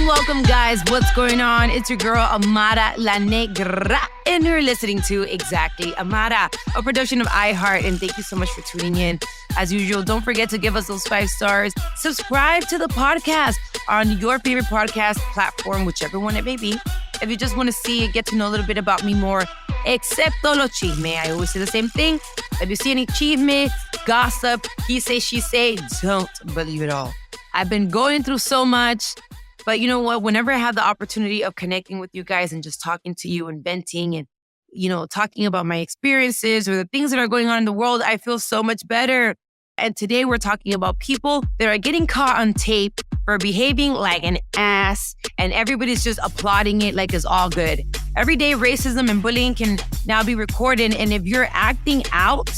Welcome, guys. What's going on? It's your girl, Amara La Negra, and you're listening to Exactly Amara, a production of iHeart, and thank you so much for tuning in. As usual, don't forget to give us those 5 stars. Subscribe to the podcast on your favorite podcast platform, whichever one it may be. If you just want to see it, get to know a little bit about me more, excepto lo chisme. I always say the same thing. If you see any chisme, gossip, he say, she say, don't believe it all. I've been going through so much. But you know what? Whenever I have the opportunity of connecting with you guys and just talking to you and venting and, talking about my experiences or the things that are going on in the world, I feel so much better. And today we're talking about people that are getting caught on tape for behaving like an ass, and everybody's just applauding it like it's all good. Everyday racism and bullying can now be recorded. And if you're acting out,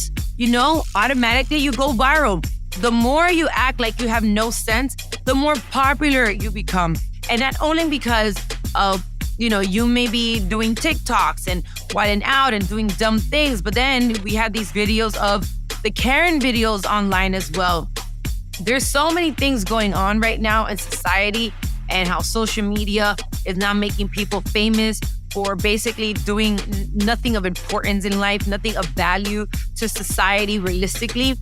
automatically you go viral. The more you act like you have no sense, the more popular you become. And not only because of, you may be doing TikToks and wilding out and doing dumb things, but then we have these videos of the Karen videos online as well. There's so many things going on right now in society, and how social media is now making people famous for basically doing nothing of importance in life, nothing of value to society realistically.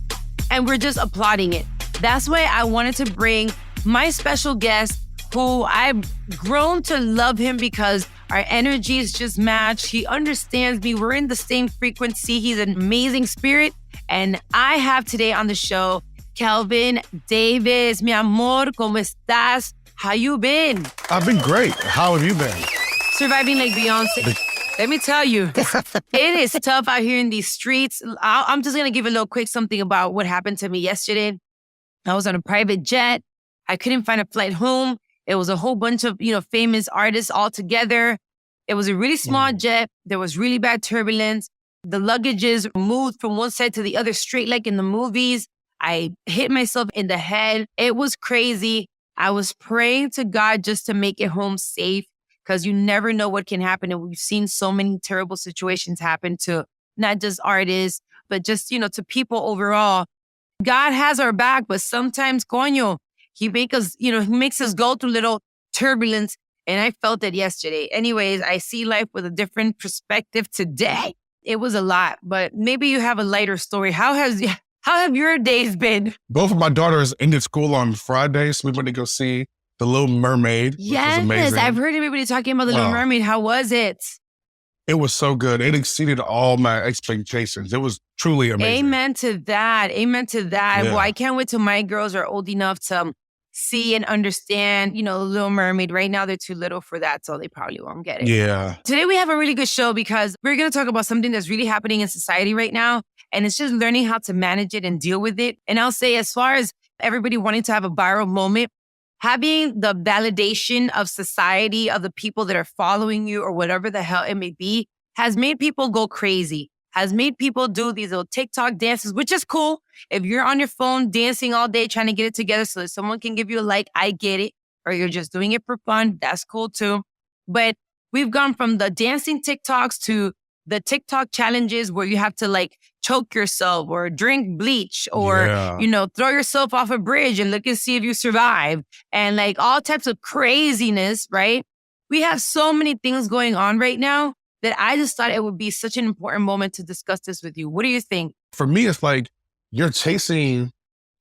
And we're just applauding it. That's why I wanted to bring my special guest, who I've grown to love him because our energies just match. He understands me. We're in the same frequency. He's an amazing spirit. And I have today on the show, Kelvin Davis. Mi amor, ¿cómo estás? How you been? I've been great. How have you been? Surviving like Beyonce. Let me tell you, it is tough out here in these streets. I'm just going to give a little quick something about what happened to me yesterday. I was on a private jet. I couldn't find a flight home. It was a whole bunch of, famous artists all together. It was a really small jet. There was really bad turbulence. The luggages moved from one side to the other straight like in the movies. I hit myself in the head. It was crazy. I was praying to God just to make it home safe, because you never know what can happen. And we've seen so many terrible situations happen to not just artists, but just, to people overall. God has our back, but sometimes, coño, he makes us go through little turbulence. And I felt it yesterday. Anyways, I see life with a different perspective today. It was a lot, but maybe you have a lighter story. How have your days been? Both of my daughters ended school on Friday, so we went to go see The Little Mermaid. Yes, which was amazing. I've heard everybody talking about The Little Mermaid. How was it? It was so good. It exceeded all my expectations. It was truly amazing. Amen to that. Yeah. Well, I can't wait till my girls are old enough to see and understand, The Little Mermaid. Right now, they're too little for that, so they probably won't get it. Yeah. Today, we have a really good show because we're going to talk about something that's really happening in society right now, and it's just learning how to manage it and deal with it. And I'll say, as far as everybody wanting to have a viral moment, having the validation of society, of the people that are following you or whatever the hell it may be, has made people go crazy, has made people do these little TikTok dances, which is cool. If you're on your phone dancing all day, trying to get it together so that someone can give you a like, I get it. Or you're just doing it for fun, that's cool too. But we've gone from the dancing TikToks to the TikTok challenges where you have to choke yourself or drink bleach or, throw yourself off a bridge and look and see if you survive, and all types of craziness, right? We have so many things going on right now that I just thought it would be such an important moment to discuss this with you. What do you think? For me, it's like you're chasing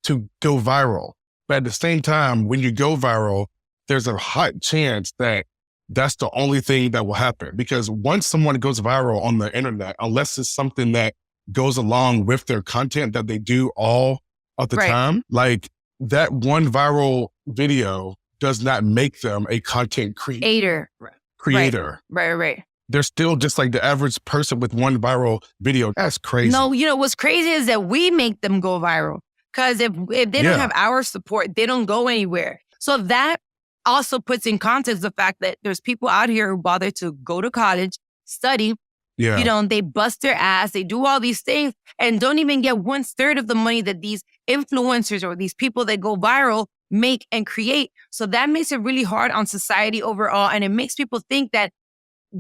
to go viral. But at the same time, when you go viral, there's a high chance that that's the only thing that will happen. Because once someone goes viral on the internet, unless it's something that goes along with their content that they do all of the time, that one viral video does not make them a content creator. Right. They're still just like the average person with one viral video. That's crazy. No, what's crazy is that we make them go viral. Because if they don't have our support, they don't go anywhere. So that also puts in context the fact that there's people out here who bother to go to college, study. They bust their ass, they do all these things and don't even get 1/3 of the money that these influencers or these people that go viral make and create. So that makes it really hard on society overall. And it makes people think that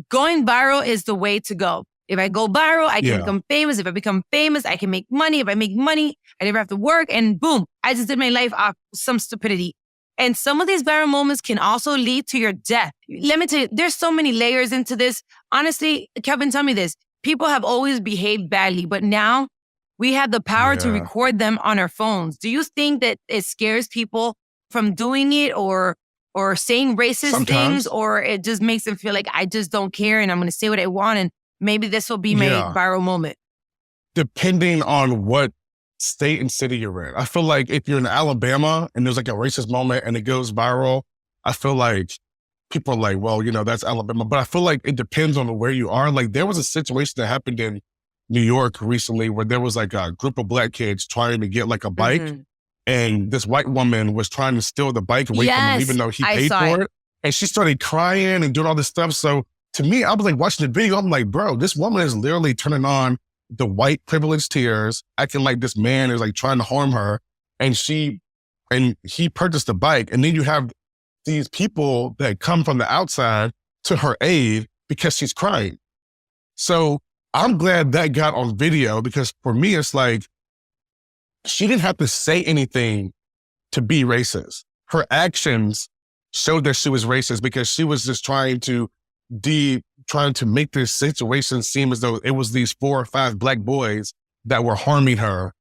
going viral is the way to go. If I go viral, I can become famous. If I become famous, I can make money. If I make money, I never have to work. And boom, I just did my life off some stupidity. And some of these viral moments can also lead to your death. Let me tell you, there's so many layers into this. Honestly, Kelvin, tell me this. People have always behaved badly, but now we have the power to record them on our phones. Do you think that it scares people from doing it or saying racist things, or it just makes them feel like I just don't care and I'm going to say what I want and maybe this will be my viral moment? Depending on what state and city you're in. I feel like if you're in Alabama and there's like a racist moment and it goes viral, I feel like people are like, well, that's Alabama. But I feel like it depends on where you are. Like there was a situation that happened in New York recently where there was like a group of Black kids trying to get like a bike. Mm-hmm. And this white woman was trying to steal the bike away from him, even though he paid for it. And she started crying and doing all this stuff. So to me, I was like watching the video. I'm like, bro, this woman is literally turning on the white privilege tears, acting like this man is like trying to harm her. And he purchased the bike. And then you have these people that come from the outside to her aid because she's crying. So I'm glad that got on video because for me, it's like, she didn't have to say anything to be racist. Her actions showed that she was racist because she was just trying to make this situation seem as though it was these 4 or 5 Black boys that were harming her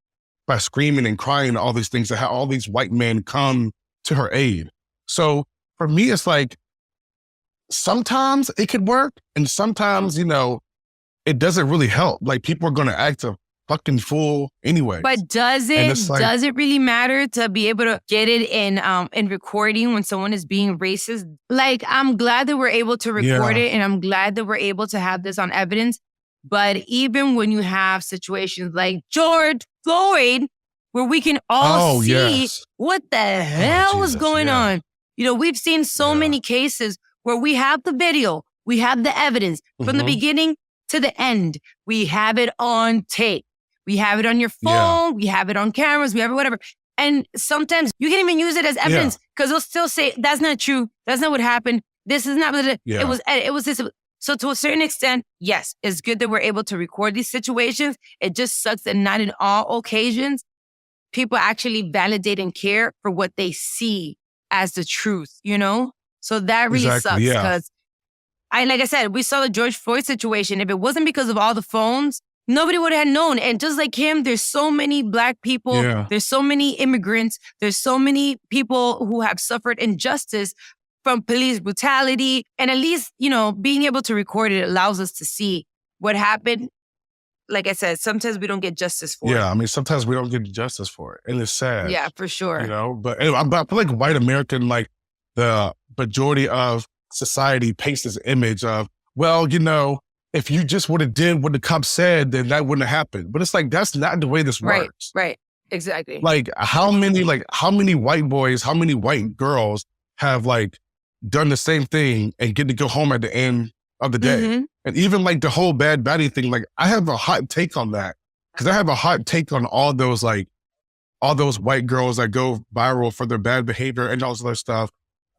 by screaming and crying and all these things, that had all these white men come to her aid. So for me, it's like, sometimes it could work and sometimes, it doesn't really help. Like people are going to act a fucking fool anyway. But does it really matter to be able to get it in recording when someone is being racist? Like, I'm glad that we're able to record it and I'm glad that we're able to have this on evidence. But even when you have situations like George Floyd, where we can all see what the hell is going on. We've seen so many cases where we have the video, we have the evidence from the beginning to the end. We have it on tape. We have it on your phone. We have it on cameras. We have it whatever. And sometimes you can even use it as evidence because they'll still say, that's not true. That's not what happened. This is not, it was this. So to a certain extent, yes, it's good that we're able to record these situations. It just sucks that not in all occasions, people actually validate and care for what they see as the truth, So that really sucks because like I said, we saw the George Floyd situation. If it wasn't because of all the phones, nobody would have known. And just like him, there's so many Black people. There's so many immigrants. There's so many people who have suffered injustice from police brutality. And at least, being able to record it allows us to see what happened. Like I said, sometimes we don't get justice for it. Yeah, I mean, sometimes we don't get justice for it. And it's sad. Yeah, for sure. But anyway, I feel like white American, like the majority of society paints this image of, well, if you just would have did what the cop said, then that wouldn't have happened. But it's like, that's not the way this works. Right. Exactly. Like how many white boys, how many white girls have like done the same thing and get to go home at the end of the day? Mm-hmm. And even like the whole bad baddie thing, like I have a hot take on that because I have a hot take on all those white girls that go viral for their bad behavior and all this other stuff.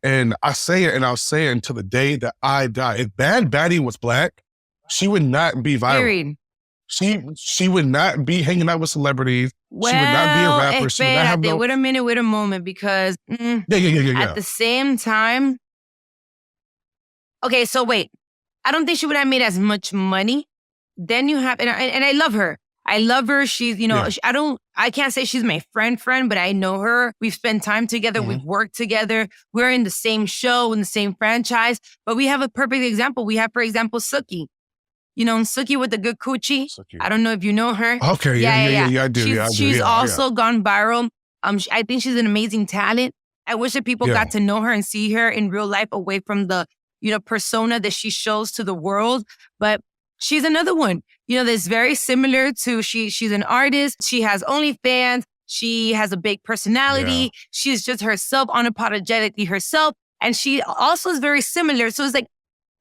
And I say it and I'll say it until the day that I die. If Bad Baddie was Black, she would not be viral. She would not be hanging out with celebrities. Well, she would not be a rapper. She would not have wait a moment, because at the same time, okay, so wait. I don't think she would have made as much money. Then you have, and I love her. I love her. She's, I can't say she's my friend, but I know her. We've spent time together. Mm-hmm. We've worked together. We're in the same show, in the same franchise. But we have a perfect example. We have, for example, Suki. Suki with the good coochie. Suki. I don't know if you know her. Okay, yeah, I do. She's also gone viral. I think she's an amazing talent. I wish that people got to know her and see her in real life away from the, persona that she shows to the world. But she's another one, that's very similar to, she's an artist. She has OnlyFans. She has a big personality. Yeah. She's just herself, unapologetically herself. And she also is very similar. So it's like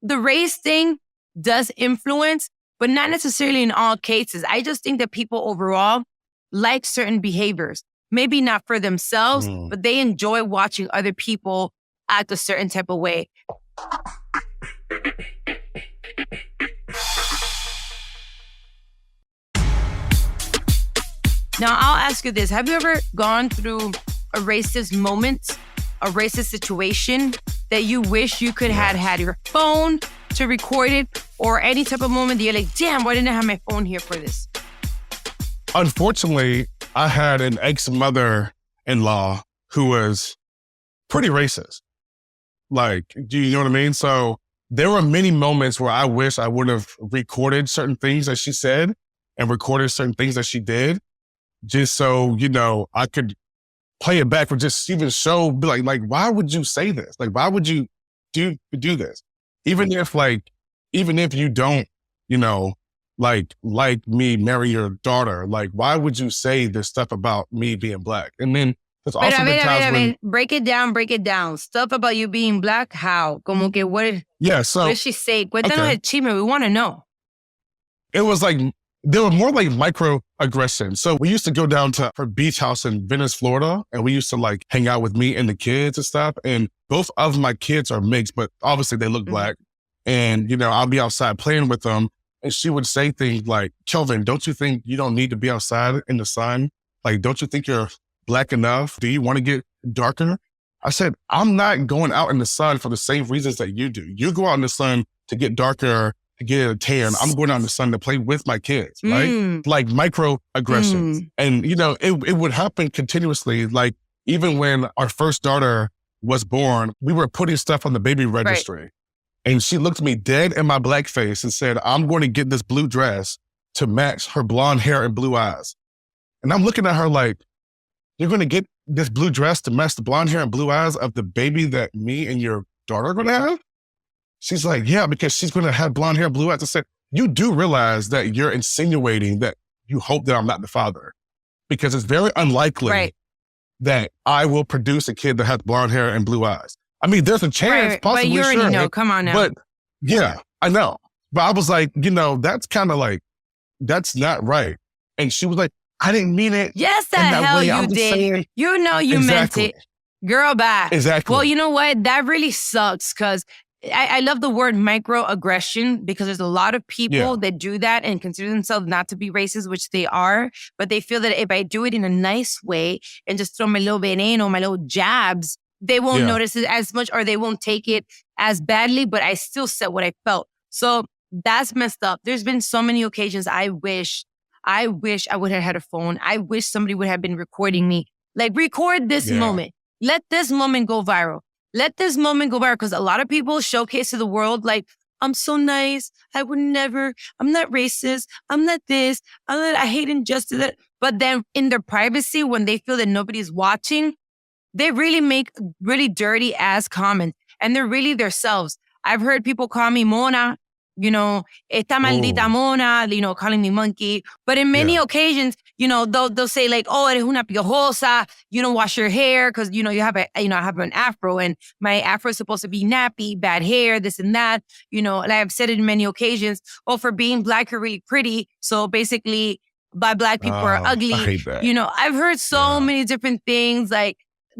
the race thing does influence, but not necessarily in all cases. I just think that people overall like certain behaviors, maybe not for themselves, but they enjoy watching other people act a certain type of way. Now, I'll ask you this. Have you ever gone through a racist moment a racist situation that you wish you could have had your phone to record it, or any type of moment that you're like, damn, why didn't I have my phone here for this? Unfortunately, I had an ex-mother-in-law who was pretty racist. Like, do you know what I mean? So there were many moments where I wish I would have recorded certain things that she said and recorded certain things that she did, just so, I could play it back or just even show, be like, why would you say this? Like, why would you do this? Even if you don't, like me, marry your daughter, like, why would you say this stuff about me being Black? And then there's also the times when... Break it down. Stuff about you being Black, how? Como que what did she say? Cuéntanos el chisme, we want to know. It was like, there were more like microaggressions. So we used to go down to her beach house in Venice, Florida, and we used to like hang out with me and the kids and stuff. And both of my kids are mixed, but obviously they look Black. And, I'll be outside playing with them. And she would say things like, Kelvin, don't you think you don't need to be outside in the sun? Like, don't you think you're Black enough? Do you want to get darker? I said, I'm not going out in the sun for the same reasons that you do. You go out in the sun to get darker, to get a tan. I'm going out in the sun to play with my kids, right? Like microaggressions. And, it would happen continuously. Like, even when our first daughter was born, we were putting stuff on the baby registry. Right. And she looked me dead in my Black face and said, I'm going to get this blue dress to match her blonde hair and blue eyes. And I'm looking at her like, you're going to get this blue dress to match the blonde hair and blue eyes of the baby that me and your daughter are going to have? She's like, yeah, because she's going to have blonde hair and blue eyes. I said, you do realize that you're insinuating that you hope that I'm not the father, because it's very unlikely that I will produce a kid that has blonde hair and blue eyes. I mean, there's a chance, possibly, but you already know. Come on now. But yeah, I know. But I was like, that's kind of like, that's not right. And she was like, I didn't mean it. Yes, the hell you did. Saying, you meant it. Girl, bye. Exactly. Well, you know what? That really sucks, because I love the word microaggression, because there's a lot of people that do that and consider themselves not to be racist, which they are. But they feel that if I do it in a nice way and just throw my little veneno, my little jabs, they won't notice it as much, or they won't take it as badly, but I still said what I felt. So that's messed up. There's been so many occasions I wish I would have had a phone. I wish somebody would have been recording me. Like, record this moment. Let this moment go viral. Let this moment go viral, because a lot of people showcase to the world, like, I'm so nice. I would never, I'm not racist. I'm not this. I hate injustice. But then in their privacy, when they feel that nobody's watching, they really make really dirty ass comments, and they're really themselves. I've heard people call me Mona, esta maldita Mona, calling me monkey. But in many occasions, they'll say like, oh, eres una piojosa. You don't wash your hair because, you have I have an afro, and my afro is supposed to be nappy, bad hair, this and that. And I've said it in many occasions. Oh, for being Black, you're really pretty. So basically, by Black people are ugly. I hate that. I've heard so many different things. Like,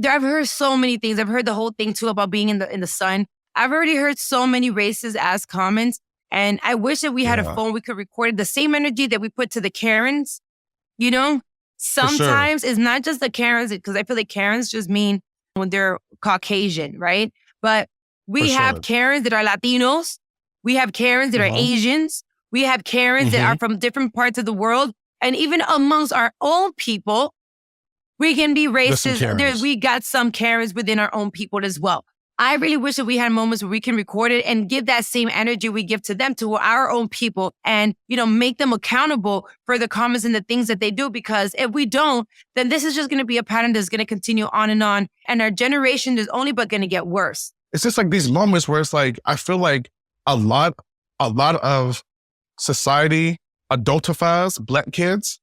I've heard so many things. I've heard the whole thing too about being in the sun. I've already heard so many racist ass comments, and I wish that we had a phone we could record the same energy that we put to the Karens. Sometimes it's not just the Karens, because I feel like Karens just mean when they're Caucasian, right? But we have Karens that are Latinos. We have Karens that are Asians. We have Karens that are from different parts of the world, and even amongst our own people. We can be racist. We got some Karens within our own people as well. I really wish that we had moments where we can record it and give that same energy we give to them to our own people, and, make them accountable for the comments and the things that they do. Because if we don't, then this is just going to be a pattern that's going to continue on. And our generation is only but going to get worse. It's just like these moments where it's like, I feel like a lot of society adultifies Black kids.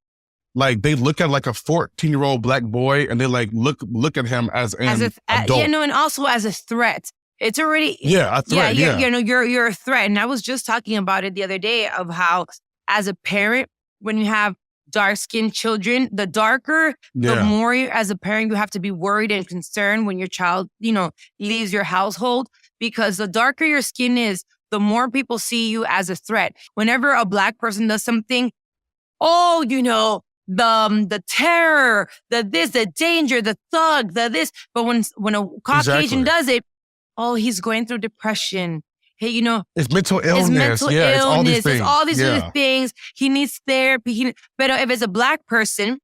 Like, they look at like a 14-year-old Black boy, and they like look at him as an adult. And also as a threat. It's already a threat. You're a threat. And I was just talking about it the other day of how, as a parent, when you have dark-skinned children, the darker, the more as a parent you have to be worried and concerned when your child, leaves your household, because the darker your skin is, the more people see you as a threat. Whenever a Black person does something, the terror, the this, the danger, the thug, the this. But when a Caucasian does it, oh, he's going through depression. Hey, it's mental illness. It's all these things. It's all these other things. He needs therapy. But if it's a black person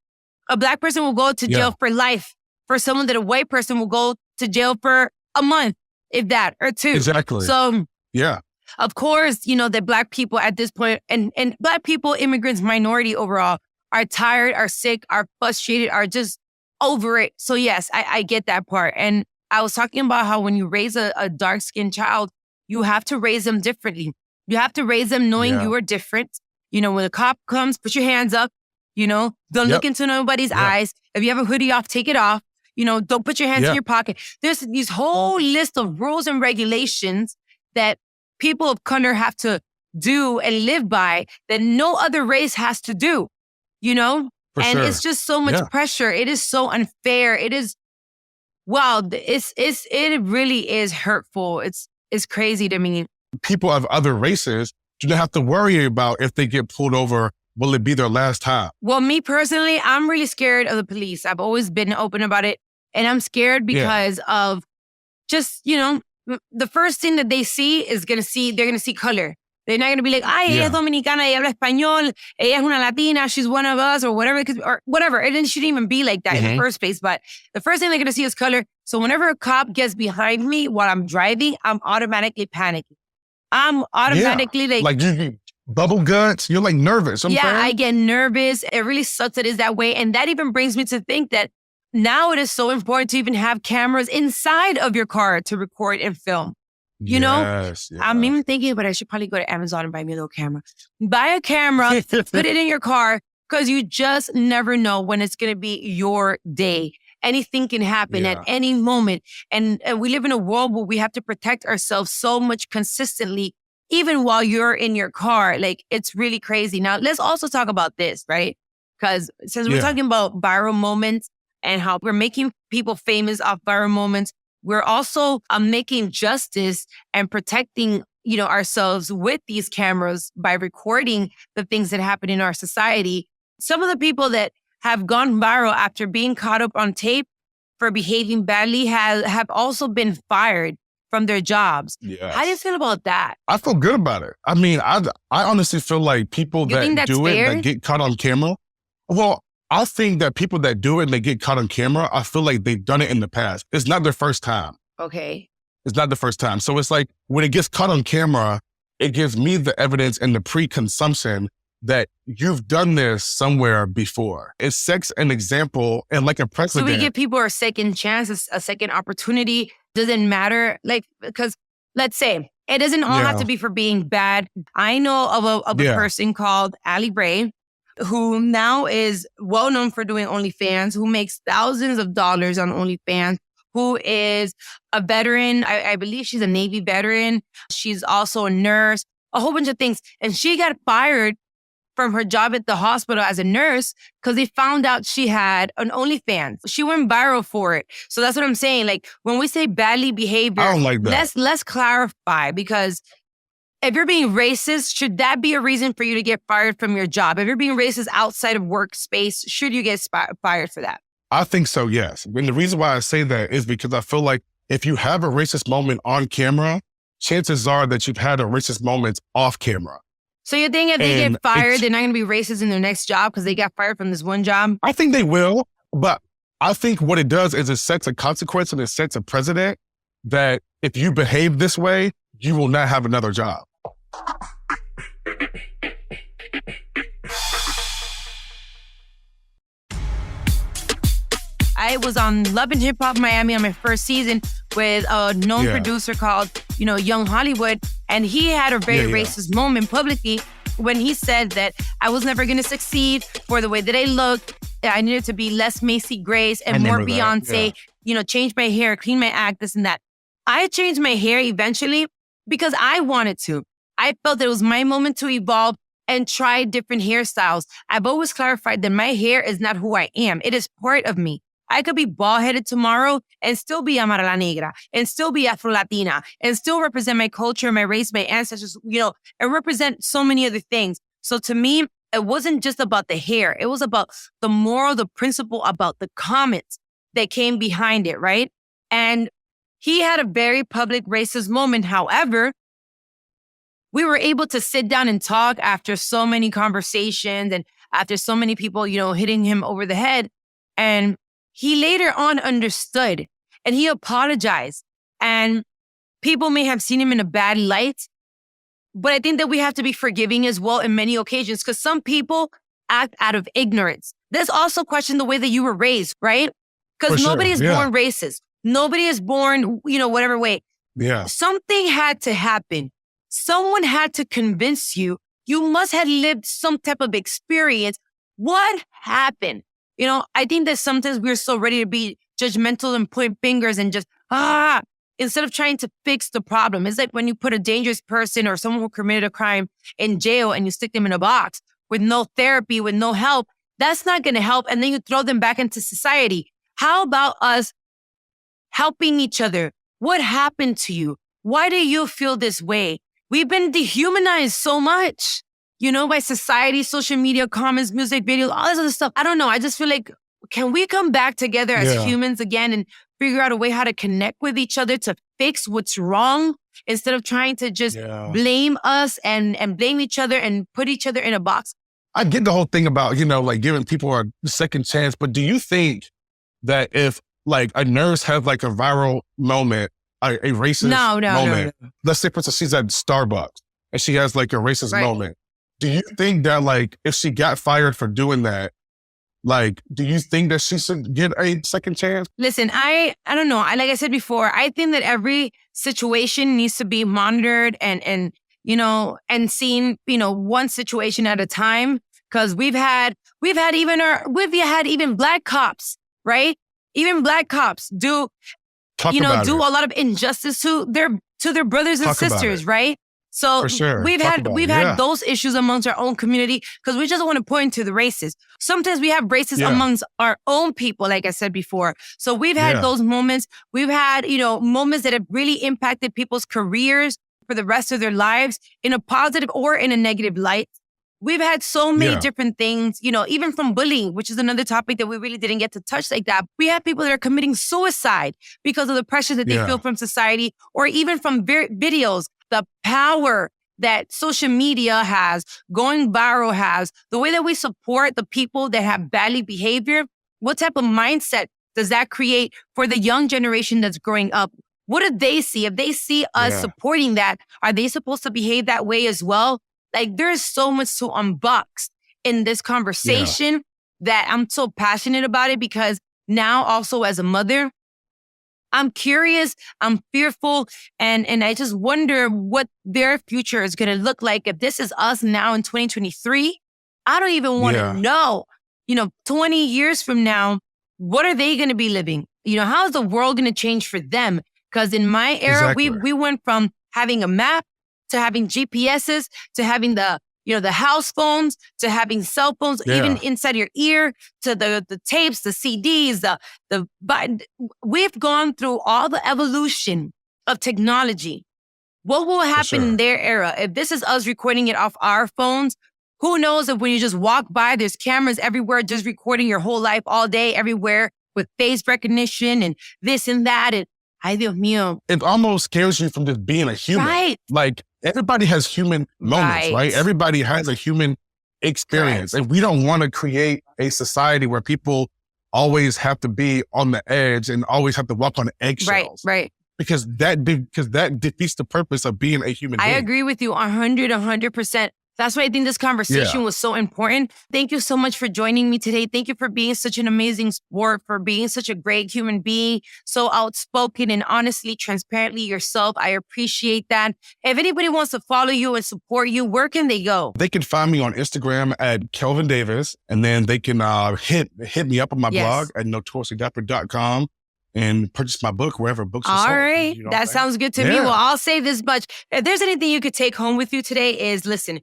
will go to jail for life. For someone that a white person will go to jail for a month, if that, or 2. Exactly. So, yeah. Of course, that black people at this point, and black people, immigrants, minority overall, are tired, are sick, are frustrated, are just over it. So yes, I get that part. And I was talking about how when you raise a dark-skinned child, you have to raise them differently. You have to raise them knowing you are different. When a cop comes, put your hands up. Don't look into nobody's eyes. If you have a hoodie off, take it off. Don't put your hands in your pocket. There's these whole list of rules and regulations that people of color have to do and live by that no other race has to do, It's just so much pressure. It is so unfair. It is, it really is hurtful. It's crazy to me. People of other races do not have to worry about if they get pulled over, will it be their last time? Well, me personally, I'm really scared of the police. I've always been open about it. And I'm scared because of just, the first thing that they see they're going to see color. They're not going to be like, ella es dominicana, ella habla español, ella es una latina, she's one of us, or whatever. Or whatever. It shouldn't even be like that in the first place. But the first thing they're going to see is color. So whenever a cop gets behind me while I'm driving, I'm automatically panicking. I'm automatically like you bubble guts. You're like nervous. I get nervous. It really sucks that it's that way. And that even brings me to think that now it is so important to even have cameras inside of your car to record and film. I'm even thinking, but I should probably go to Amazon and buy me a little camera. Buy a camera, put it in your car, because you just never know when it's going to be your day. Anything can happen at any moment. And we live in a world where we have to protect ourselves so much consistently, even while you're in your car. Like, it's really crazy. Now, let's also talk about this, right? Because since we're talking about viral moments and how we're making people famous off viral moments, we're also making justice and protecting, ourselves with these cameras by recording the things that happen in our society. Some of the people that have gone viral after being caught up on tape for behaving badly have also been fired from their jobs. Yes. How do you feel about that? I feel good about it. I mean, I honestly feel like people that do it, that get caught on camera. Well, I think that people that do it and they get caught on camera, I feel like they've done it in the past. It's not their first time. Okay. It's not the first time. So it's like when it gets caught on camera, it gives me the evidence and the pre-consumption that you've done this somewhere before. It sets an example and like a precedent. So we give people a second chance, a second opportunity. Doesn't matter. Like, because let's say it doesn't all have to be for being bad. I know of a person called Ali Bray, who now is well known for doing OnlyFans, who makes thousands of dollars on OnlyFans, who is a veteran. I believe she's a Navy veteran. She's also a nurse, a whole bunch of things. And she got fired from her job at the hospital as a nurse because they found out she had an OnlyFans. She went viral for it. So that's what I'm saying. Like, when we say badly behavior, I don't like that. Let's clarify, because if you're being racist, should that be a reason for you to get fired from your job? If you're being racist outside of workspace, should you get fired for that? I think so, yes. And the reason why I say that is because I feel like if you have a racist moment on camera, chances are that you've had a racist moment off camera. So you think if they get fired, they're not going to be racist in their next job because they got fired from this one job? I think they will, but I think what it does is it sets a consequence and it sets a precedent that if you behave this way, you will not have another job. I was on Love and Hip Hop Miami on my first season with a known producer called, Young Hollywood. And he had a very racist moment publicly when he said that I was never going to succeed for the way that I looked. I needed to be less Macy Grace and more Beyonce, change my hair, clean my act, this and that. I changed my hair eventually because I wanted to. I felt that it was my moment to evolve and try different hairstyles. I've always clarified that my hair is not who I am. It is part of me. I could be bald-headed tomorrow and still be Amara la Negra and still be Afro-Latina and still represent my culture, my race, my ancestors, and represent so many other things. So to me, it wasn't just about the hair. It was about the moral, the principle, about the comments that came behind it, right? And he had a very public racist moment. However, we were able to sit down and talk after so many conversations and after so many people, hitting him over the head. And he later on understood and he apologized. And people may have seen him in a bad light, but I think that we have to be forgiving as well in many occasions, because some people act out of ignorance. There's also question the way that you were raised, right? Because nobody is born racist. Nobody is born, whatever way. Yeah. Something had to happen. Someone had to convince you. You must have lived some type of experience. What happened? I think that sometimes we're so ready to be judgmental and point fingers and just, instead of trying to fix the problem. It's like when you put a dangerous person or someone who committed a crime in jail and you stick them in a box with no therapy, with no help. That's not going to help. And then you throw them back into society. How about us helping each other? What happened to you? Why do you feel this way? We've been dehumanized so much, by society, social media, comments, music, videos, all this other stuff. I don't know. I just feel like, can we come back together as humans again and figure out a way how to connect with each other to fix what's wrong instead of trying to just blame us and blame each other and put each other in a box? I get the whole thing about, giving people a second chance, but do you think that if a nurse has a viral moment, a racist moment, let's say for instance, she's at Starbucks and she has a racist moment. Do you think that if she got fired for doing that, do you think that she should get a second chance? Listen, I don't know. Like I said before, I think that every situation needs to be monitored and seen, one situation at a time. Cause we've had even black cops, right? Even black cops do a lot of injustice to their brothers and sisters, right? So we've had those issues amongst our own community because we just want to point to the races. Sometimes we have races amongst our own people, like I said before. So we've had those moments. We've had, moments that have really impacted people's careers for the rest of their lives in a positive or in a negative light. We've had so many different things, even from bullying, which is another topic that we really didn't get to touch like that. We have people that are committing suicide because of the pressure that they feel from society or even from videos. The power that social media has, going viral has, the way that we support the people that have badly behavior, what type of mindset does that create for the young generation that's growing up? What do they see? If they see us supporting that, are they supposed to behave that way as well? There is so much to unbox in this conversation that I'm so passionate about it because now also as a mother, I'm curious, I'm fearful, and I just wonder what their future is going to look like. If this is us now in 2023, I don't even want to know, 20 years from now, what are they going to be living? How is the world going to change for them? Because in my era, we went from having a map to having GPSs to having the house phones, to having cell phones, even inside your ear, to the tapes, the CDs, but we've gone through all the evolution of technology. What will happen in their era? If this is us recording it off our phones, who knows if when you just walk by, there's cameras everywhere, just recording your whole life all day, everywhere with face recognition and this and that. And ay, Dios mío. It almost scares you from just being a human. Right. Everybody has human moments, right? Everybody has a human experience. And we don't want to create a society where people always have to be on the edge and always have to walk on eggshells. Right. Because that defeats the purpose of being a human being. I agree with you 100%. That's why I think this conversation was so important. Thank you so much for joining me today. Thank you for being such an amazing sport, for being such a great human being, so outspoken and honestly, transparently yourself. I appreciate that. If anybody wants to follow you and support you, where can they go? They can find me on Instagram at Kelvin Davis, and then they can hit me up on my blog at notoriouslyDapper.com. and purchase my book wherever books are sold. All right. That sounds good to me. Well, I'll say this much. If there's anything you could take home with you today is, listen,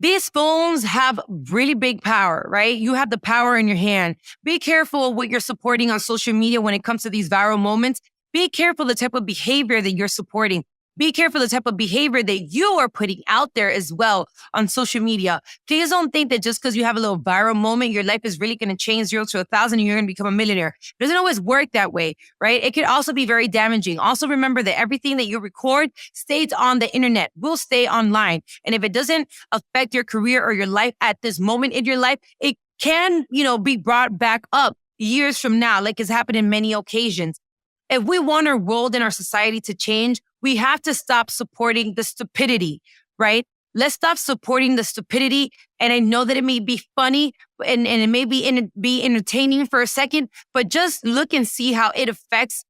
these phones have really big power, right? You have the power in your hand. Be careful of what you're supporting on social media when it comes to these viral moments. Be careful the type of behavior that you're supporting. Be careful the type of behavior that you are putting out there as well on social media. Please don't think that just because you have a little viral moment, your life is really going to change 0 to 1,000 and you're going to become a millionaire. It doesn't always work that way, right? It could also be very damaging. Also remember that everything that you record stays on the internet, will stay online. And if it doesn't affect your career or your life at this moment in your life, it can, be brought back up years from now, like has happened in many occasions. If we want our world and our society to change, we have to stop supporting the stupidity, right? Let's stop supporting the stupidity. And I know that it may be funny and it may be entertaining for a second, but just look and see how it affects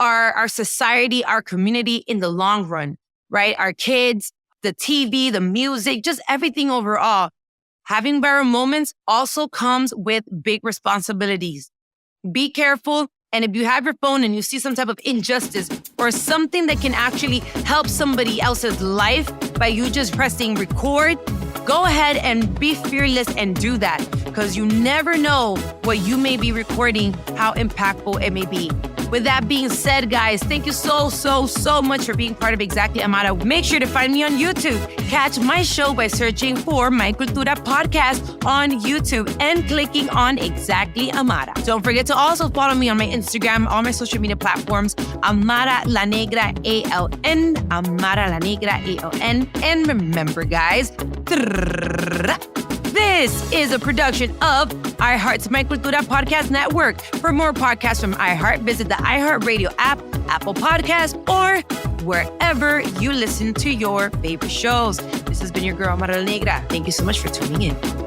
our society, our community in the long run, right? Our kids, the TV, the music, just everything overall. Having viral moments also comes with big responsibilities. Be careful. And if you have your phone and you see some type of injustice or something that can actually help somebody else's life by you just pressing record, go ahead and be fearless and do that, because you never know what you may be recording, how impactful it may be. With that being said, guys, thank you so much for being part of Exactly Amara. Make sure to find me on YouTube. Catch my show by searching for My Cultura podcast on YouTube and clicking on Exactly Amara. Don't forget to also follow me on my Instagram, all my social media platforms, Amara La Negra, ALN, Amara La Negra, ALN. And remember, guys, this is a production of iHeart's My Cultura Podcast Network. For more podcasts from iHeart, visit the iHeartRadio app, Apple Podcasts, or wherever you listen to your favorite shows. This has been your girl, Amara La Negra. Thank you so much for tuning in.